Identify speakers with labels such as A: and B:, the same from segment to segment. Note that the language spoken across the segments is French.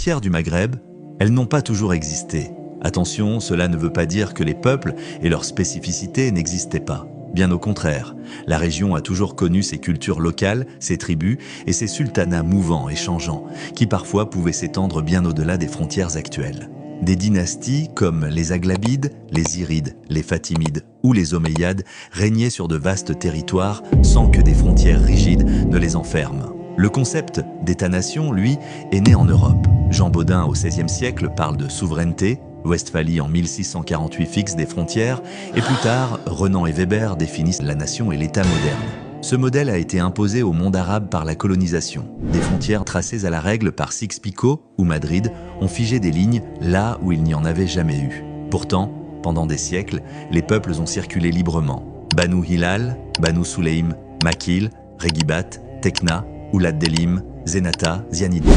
A: frontières du Maghreb, elles n'ont pas toujours existé. Attention, cela ne veut pas dire que les peuples et leurs spécificités n'existaient pas. Bien au contraire, la région a toujours connu ses cultures locales, ses tribus et ses sultanats mouvants et changeants, qui parfois pouvaient s'étendre bien au-delà des frontières actuelles. Des dynasties comme les Aghlabides, les Irides, les Fatimides ou les Omeyyades régnaient sur de vastes territoires sans que des frontières rigides ne les enferment. Le concept d'État-nation, lui, est né en Europe. Jean Bodin, au XVIe siècle, parle de souveraineté. Westphalie en 1648 fixe des frontières, et plus tard, Renan et Weber définissent la nation et l'État moderne. Ce modèle a été imposé au monde arabe par la colonisation. Des frontières tracées à la règle par Sykes-Picot ou Madrid ont figé des lignes là où il n'y en avait jamais eu. Pourtant, pendant des siècles, les peuples ont circulé librement. Banu Hilal, Banu Sulaym, Makil, Regibat, Tekna, Oulad Delim, Zenata, Zianidi.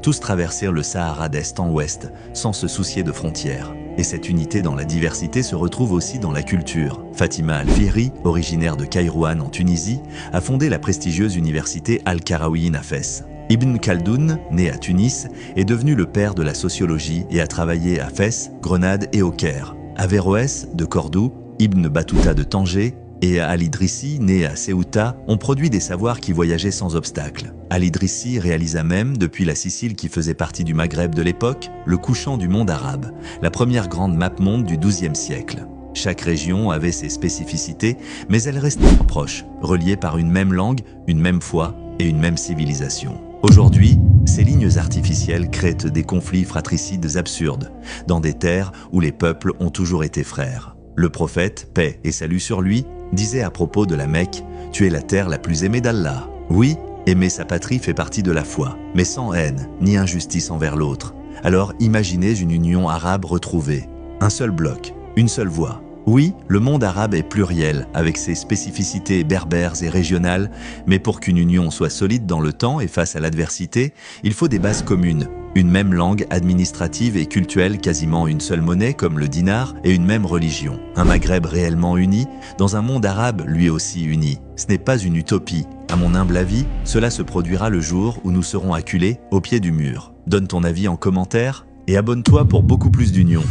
A: Tous traversèrent le Sahara d'est en ouest, sans se soucier de frontières. Et cette unité dans la diversité se retrouve aussi dans la culture. Fatima Al-Fihri, originaire de Kairouan en Tunisie, a fondé la prestigieuse université Al-Qarawiyyin à Fès. Ibn Khaldoun, né à Tunis, est devenu le père de la sociologie et a travaillé à Fès, Grenade et au Caire. Averroès, de Cordoue, Ibn Battuta de Tanger, et Al-Idrissi, né à Ceuta, ont produit des savoirs qui voyageaient sans obstacle. Al-Idrissi réalisa même, depuis la Sicile qui faisait partie du Maghreb de l'époque, le couchant du monde arabe, la première grande map-monde du XIIe siècle. Chaque région avait ses spécificités, mais elles restaient proches, reliées par une même langue, une même foi et une même civilisation. Aujourd'hui, ces lignes artificielles créent des conflits fratricides absurdes, dans des terres où les peuples ont toujours été frères. Le prophète, paix et salut sur lui, disait à propos de la Mecque « Tu es la terre la plus aimée d'Allah ». Oui, aimer sa patrie fait partie de la foi, mais sans haine ni injustice envers l'autre. Alors imaginez une union arabe retrouvée. Un seul bloc, une seule voix. Oui, le monde arabe est pluriel, avec ses spécificités berbères et régionales, mais pour qu'une union soit solide dans le temps et face à l'adversité, il faut des bases communes. Une même langue administrative et cultuelle, quasiment une seule monnaie comme le dinar et une même religion. Un Maghreb réellement uni, dans un monde arabe lui aussi uni. Ce n'est pas une utopie. À mon humble avis, cela se produira le jour où nous serons acculés au pied du mur. Donne ton avis en commentaire et abonne-toi pour beaucoup plus d'union.